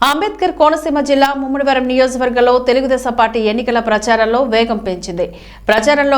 అంబేద్కర్ కోనసీమ జిల్లా ముమ్మడివరం నియోజకవర్గంలో తెలుగుదేశం పార్టీ ఎన్నికల ప్రచారంలో వేగం పెంచింది. ప్రచారంలో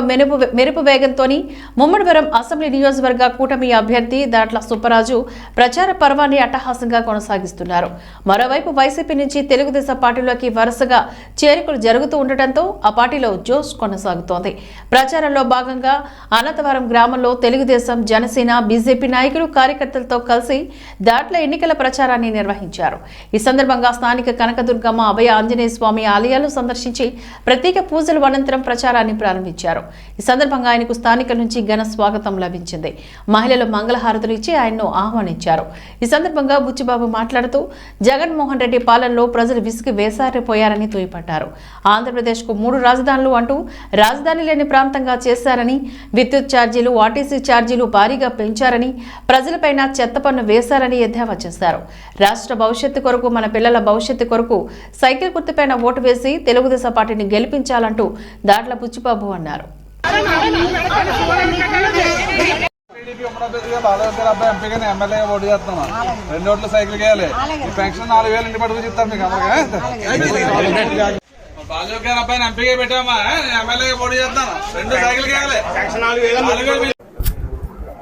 మెరుపు వేగంతోని ముమ్మడివరం అసెంబ్లీ నియోజకవర్గ కూటమి అభ్యర్థి దాట్ల సుబ్బరాజు ప్రచార పర్వాన్ని అట్టహాసంగా కొనసాగిస్తున్నారు. మరోవైపు వైసీపీ నుంచి తెలుగుదేశం పార్టీలోకి వరుసగా చేరికలు జరుగుతూ ఉండటంతో ఆ పార్టీలో జోష్ కొనసాగుతోంది. ప్రచారంలో భాగంగా అనంతవరం గ్రామంలో తెలుగుదేశం, జనసేన, బీజేపీ నాయకులు కార్యకర్తలతో కలిసి దాట్ల ఎన్నికల ప్రచారాన్ని నిర్వహించారు. ఈ సందర్భంగా స్థానిక కనకదుర్గమ్మ, అభయ ఆంజనేయ స్వామి ఆలయాలు సందర్శించి ప్రత్యేక పూజల అనంతరం ప్రచారాన్ని ప్రారంభించారు. ఈ సందర్భంగా ఆయనకు స్థానికుల నుంచి ఘన స్వాగతం లభించింది. మహిళలు మంగళహారతులు ఇచ్చి ఆయన్ను ఆహ్వానించారు. ఈ సందర్భంగా బుచ్చిబాబు మాట్లాడుతూ జగన్మోహన్ రెడ్డి పాలనలో ప్రజలు విసిగి వేసారిపోయారని దుయ్యబట్టారు. ఆంధ్రప్రదేశ్కు 3 రాజధానులు అంటూ రాజధాని లేని ప్రాంతంగా చేశారని, విద్యుత్ ఛార్జీలు, ఆర్టీసీ ఛార్జీలు భారీగా పెంచారని, ప్రజలపైన చెత్త పన్ను వేశారని ఎద్దేవా చేశారు. రాష్ట్ర భవిష్యత్తు కొరకు, మన పిల్లల భవిష్యత్తు కొరకు సైకిల్ గుర్తుపైన ఓటు వేసి తెలుగుదేశం పార్టీని గెలిపించాలంటూ దాట్ల బుచ్చిబాబు అన్నారు.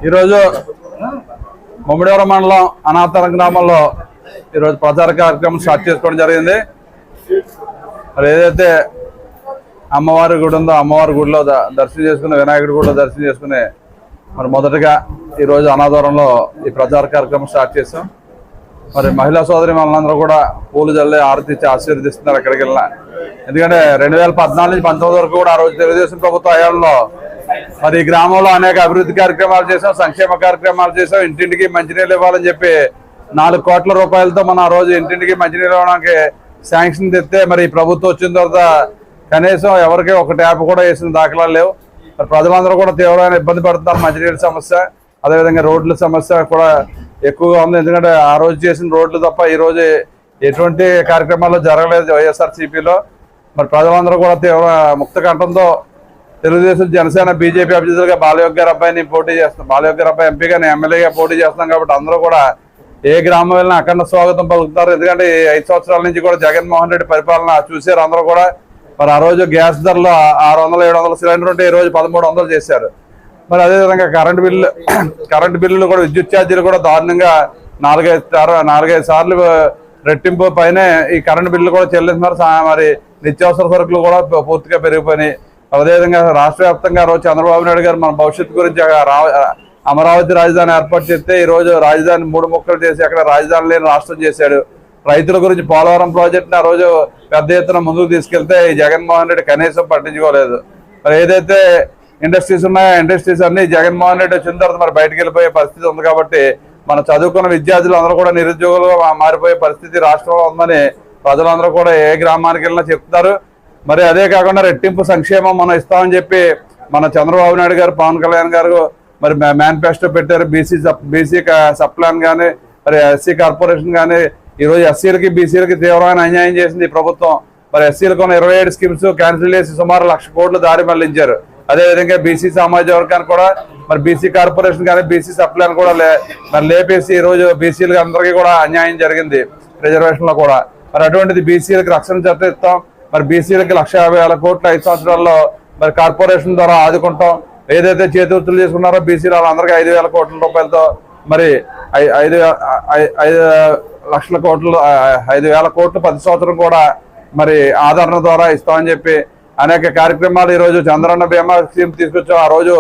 ఈరోజు ముమ్మడివరం మండలం అనాథరం గ్రామంలో ఈరోజు ప్రచార కార్యక్రమం స్టార్ట్ చేసుకోవడం జరిగింది. మరి ఏదైతే అమ్మవారి గుడి ఉందో అమ్మవారి గుడిలో దర్శనం చేసుకుని, వినాయకుడి గుడిలో దర్శనం చేసుకుని మరి మొదటగా ఈరోజు అనాథవరంలో ఈ ప్రచార కార్యక్రమం స్టార్ట్ చేస్తాం. మరి మహిళా సోదరి మనందరూ కూడా పూలు జల్లి ఆరతి ఇచ్చి ఆశీర్వదిస్తున్నారు ఎక్కడికి వెళ్ళినా. ఎందుకంటే 2014 నుంచి 2019 వరకు కూడా ఆ రోజు తెలుగుదేశం ప్రభుత్వ హయాంలో మరి ఈ గ్రామంలో అనేక అభివృద్ధి కార్యక్రమాలు చేసాం, సంక్షేమ కార్యక్రమాలు చేసాం. ఇంటింటికి మంచినీళ్ళు ఇవ్వాలని చెప్పి 4 కోట్ల రూపాయలతో మనం ఆ రోజు ఇంటింటికి మంచినీళ్ళు ఇవ్వడానికి శాంక్షన్ తెస్తే మరి ప్రభుత్వం వచ్చిన తర్వాత కనీసం ఎవరికి ఒక ట్యాప్ కూడా వేసిన దాఖలాలు లేవు. ప్రజలందరూ కూడా తీవ్రమైన ఇబ్బంది పడుతున్నారు. మంచినీళ్ళ సమస్య, అదేవిధంగా రోడ్ల సమస్య కూడా ఎక్కువగా ఉంది. ఎందుకంటే ఆ రోజు చేసిన రోడ్లు తప్ప ఈ రోజు ఎటువంటి కార్యక్రమాల్లో జరగలేదు వైఎస్ఆర్సీపీలో. మరి ప్రజలందరూ కూడా తీవ్ర ముక్త కంఠంతో తెలుగుదేశం, జనసేన, బీజేపీ అభ్యర్థులుగా బాలయోగి గారి అబ్బాయిని పోటీ చేస్తున్నాం. బాలయోగి గారి అబ్బాయి ఎంపీగా, ఎమ్మెల్యేగా పోటీ చేస్తున్నాం. కాబట్టి అందరూ కూడా ఏ గ్రామం వెళ్ళినా అఖండ స్వాగతం పలుకుతారు. ఎందుకంటే 5 సంవత్సరాల నుంచి కూడా జగన్మోహన్ రెడ్డి పరిపాలన చూశారు అందరూ కూడా. మరి ఆ రోజు గ్యాస్ ధరలు 600-700 సిలిండర్ ఉంటే ఈ రోజు 1300 చేశారు. మరి అదేవిధంగా కరెంటు బిల్లులు కూడా, విద్యుత్ ఛార్జీలు కూడా దారుణంగా 4-5 సార్లు రెట్టింపు పైనే ఈ కరెంటు బిల్లు కూడా చెల్లిస్తున్నారు. మరి నిత్యావసర సరుకులు కూడా పూర్తిగా పెరిగిపోయినాయి. అదేవిధంగా రాష్ట్ర వ్యాప్తంగా రోజు చంద్రబాబు నాయుడు గారు మన భవిష్యత్తు గురించి అమరావతి రాజధాని ఏర్పాటు చేస్తే ఈ రోజు రాజధాని 3 ముక్కలు చేసి అక్కడ రాజధాని లేని రాష్ట్రం చేశాడు. రైతుల గురించి పోలవరం ప్రాజెక్టుని ఆ రోజు పెద్ద ఎత్తున ముందుకు తీసుకెళ్తే ఈ జగన్మోహన్ రెడ్డి కనీసం పట్టించుకోలేదు. మరి ఏదైతే ఇండస్ట్రీస్ ఉన్నాయో ఇండస్ట్రీస్ అన్ని జగన్మోహన్ రెడ్డి వచ్చిన తర్వాత మరి బయటకు వెళ్ళిపోయే పరిస్థితి ఉంది. కాబట్టి మన చదువుకున్న విద్యార్థులు అందరూ కూడా నిరుద్యోగులుగా మారిపోయే పరిస్థితి రాష్ట్రంలో ఉందని ప్రజలందరూ కూడా ఏ గ్రామానికి వెళ్ళినా చెప్తున్నారు. మరి అదే కాకుండా రెట్టింపు సంక్షేమం మనం ఇస్తామని చెప్పి మన చంద్రబాబు నాయుడు గారు, పవన్ కళ్యాణ్ గారు మరి మేనిఫెస్టో పెట్టారు. బీసీ సప్లాన్ కానీ, మరి ఎస్సీ కార్పొరేషన్ కానీ ఈరోజు ఎస్సీలకి, బీసీలకి తీవ్రమైన అన్యాయం చేసింది ఈ ప్రభుత్వం. మరి ఎస్సీలకు 27 స్కీమ్స్ క్యాన్సిల్ చేసి సుమారు 1,00,000 కోట్లు దారి మళ్లించారు. అదేవిధంగా బీసీ సామాజిక వర్గానికి కూడా మరి బీసీ కార్పొరేషన్ కానీ, బీసీ సప్లాన్ కూడా మరి లేపేసి ఈరోజు బీసీలకు అందరికీ కూడా అన్యాయం జరిగింది రిజర్వేషన్లో కూడా. మరి అటువంటిది బీసీలకు రక్షణ చట్టం ఇస్తాం. మరి బీసీలకి 1,50,000 కోట్లు 5 సంవత్సరాల్లో మరి కార్పొరేషన్ ద్వారా ఆదుకుంటాం. ఏదైతే చేతివృత్తులు చేసుకున్నారో బీసీలు వాళ్ళందరికీ 5,000 కోట్ల రూపాయలతో మరి 5,00,000 కోట్లు 5,000 కోట్లు 10 సంవత్సరం కూడా మరి ఆదరణ ద్వారా ఇస్తామని చెప్పి అనేక కార్యక్రమాలు ఈరోజు చంద్రన్న బీమా స్కీమ్ తీసుకొచ్చాం. ఆ రోజు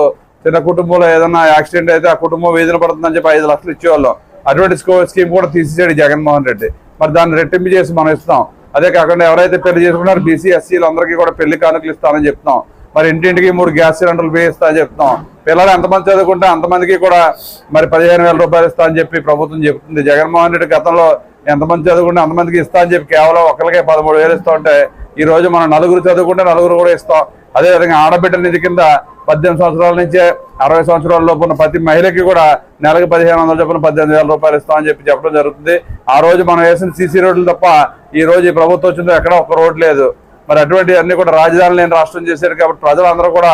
చిన్న కుటుంబంలో ఏదైనా యాక్సిడెంట్ అయితే ఆ కుటుంబం వీధిన పడుతుందని చెప్పి 5 లక్షలు ఇచ్చేవాళ్ళం. అటువంటి స్కీమ్ కూడా తీసేసాడు జగన్మోహన్ రెడ్డి. మరి దాన్ని రెట్టింపు చేసి మనం ఇస్తాం. అదే కాకుండా ఎవరైతే పెళ్లి చేసుకున్నారో బీసీ, ఎస్సీలు అందరికీ కూడా పెళ్లి కానుకలు ఇస్తామని చెప్తాం. మరి ఇంటింటికి 3 గ్యాస్ సిలిండర్లు వేయిస్తామని చెప్తాం. పిల్లలు ఎంతమంది చదువుకుంటే అంతమందికి కూడా మరి 15,000 రూపాయలు ఇస్తా అని చెప్పి ప్రభుత్వం చెప్తుంది. జగన్మోహన్ రెడ్డి గతంలో ఎంతమంది చదువుకుంటే అంతమందికి ఇస్తా అని చెప్పి కేవలం ఒకరికే 13,000 ఇస్తా ఉంటే ఈ రోజు మనం 4 చదువుకుంటే 4 కూడా ఇస్తాం. అదేవిధంగా ఆడబిడ్డ నిధి కింద 18 సంవత్సరాల నుంచే 60 సంవత్సరాల లోపు ఉన్న ప్రతి మహిళకి కూడా నెలకు 1,500 చొప్పున 18,000 రూపాయలు ఇస్తామని చెప్పి చెప్పడం జరుగుతుంది. ఆ రోజు మనం వేసిన సీసీ రోడ్లు తప్ప ఈ రోజు ఈ ప్రభుత్వం వచ్చిందో ఎక్కడ ఒక రోడ్ లేదు. మరి అటువంటి అన్ని కూడా రాజధాని లేని రాష్ట్రం చేశారు. కాబట్టి ప్రజలందరూ కూడా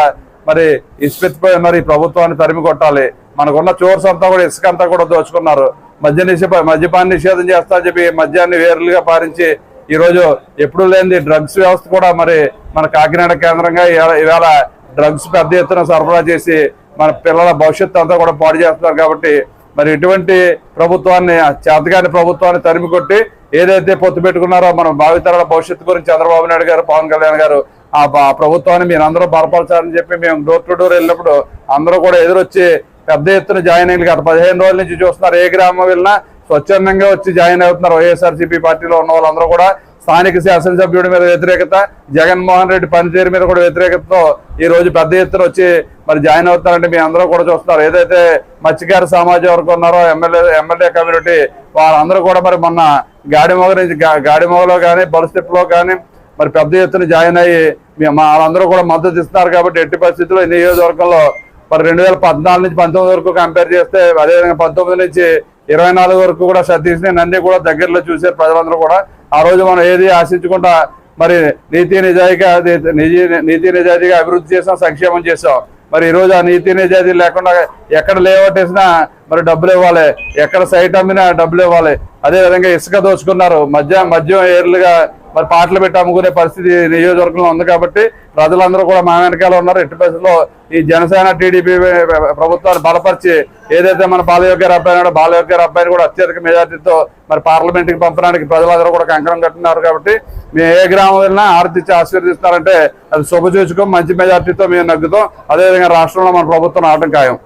మరి ఇసుపెత్తిపోయి ఉన్నారు. ఈ ప్రభుత్వాన్ని తరిమి కొట్టాలి. మనకున్న చోర్స్ అంతా కూడా ఇసుక అంతా కూడా దోచుకున్నారు. మద్యపాన నిషేధం చేస్తా అని చెప్పి మద్యాన్ని వేరులుగా పారించి ఈ రోజు ఎప్పుడు లేనిది డ్రగ్స్ వ్యవస్థ కూడా మరి మన కాకినాడ కేంద్రంగా ఇవాళ డ్రగ్స్ పెద్ద ఎత్తున సరఫరా చేసి మన పిల్లల భవిష్యత్తు అంతా కూడా పాడు చేస్తున్నారు. కాబట్టి మరి ఇటువంటి ప్రభుత్వాన్ని, చేతగాని ప్రభుత్వాన్ని తరిమి కొట్టి ఏదైతే పొత్తు పెట్టుకున్నారో మన భావితరాల భవిష్యత్తు గురించి చంద్రబాబు నాయుడు గారు, పవన్ కళ్యాణ్ గారు ఆ ప్రభుత్వాన్ని మీరు అందరూ బలపరచాలని చెప్పి మేము డోర్ టు డోర్ వెళ్ళినప్పుడు అందరూ కూడా ఎదురొచ్చి పెద్ద ఎత్తున జాయిన్ అయ్యి గత 15 రోజుల నుంచి చూస్తున్నారు. ఏ గ్రామం వెళ్ళినా స్వచ్ఛందంగా వచ్చి జాయిన్ అవుతున్నారు. వైఎస్ఆర్సీపీ పార్టీలో ఉన్న వాళ్ళందరూ కూడా స్థానిక శాసనసభ్యుడి మీద వ్యతిరేకత, జగన్మోహన్ రెడ్డి పనితీరు మీద కూడా వ్యతిరేకతతో ఈ రోజు పెద్ద ఎత్తున వచ్చి మరి జాయిన్ అవుతారంటే మీ అందరూ కూడా చూస్తున్నారు. ఏదైతే మత్స్యకార సమాజం వరకు ఉన్నారో ఎమ్మెల్యే కమ్యూనిటీ వాళ్ళందరూ కూడా మరి మొన్న గాడిమొగలో కానీ బలుస్టెప్లో కానీ మరి పెద్ద ఎత్తున జాయిన్ అయ్యి వాళ్ళందరూ కూడా మద్దతు ఇస్తున్నారు. కాబట్టి ఎట్టి పరిస్థితుల్లో ఈ నియోజకవర్గంలో మరి 2014 నుంచి 19 వరకు కంపేర్ చేస్తే, అదేవిధంగా 19 నుంచి 24 వరకు కూడా సతీష్ని నన్ను కూడా దగ్గరలో చూశారు ప్రజలందరూ కూడా. ఆ రోజు మనం ఏది ఆశించకుండా మరి నీతి నిజాయితీగా అభివృద్ధి చేసాం, సంక్షేమం చేసాం. మరి ఈ రోజు ఆ నీతి నిజాయితీ లేకుండా ఎక్కడ లేఅవుట్ వేసినా మరి డబ్బులు ఇవ్వాలి, ఎక్కడ సైట్ అమ్మినా డబ్బులు ఇవ్వాలి. అదేవిధంగా ఇసుక దోచుకున్నారు, మద్యం ఏర్లుగా మరి పాటలు పెట్టి అమ్ముకునే పరిస్థితి నియోజకవర్గంలో ఉంది. కాబట్టి ప్రజలందరూ కూడా మా వెనకాల ఉన్నారు. ఎట్టి పరిస్థితుల్లో ఈ జనసేన టీడీపీ ప్రభుత్వాన్ని బలపరిచి ఏదైతే మన బాలయోగి అబ్బాయిని కూడా అత్యధిక మెజార్టీతో మరి పార్లమెంట్ కి పంపడానికి ప్రజలందరూ కూడా కంకణం కట్టున్నారు. కాబట్టి మేము ఏ గ్రామం వెళ్ళినా ఆర్థించి ఆశీర్వదిస్తారంటే అది శుభసూచకం. మంచి మెజార్టీతో మేము నగ్గుతాం. అదేవిధంగా రాష్ట్రంలో మన ప్రభుత్వం ఆటం ఖాయం.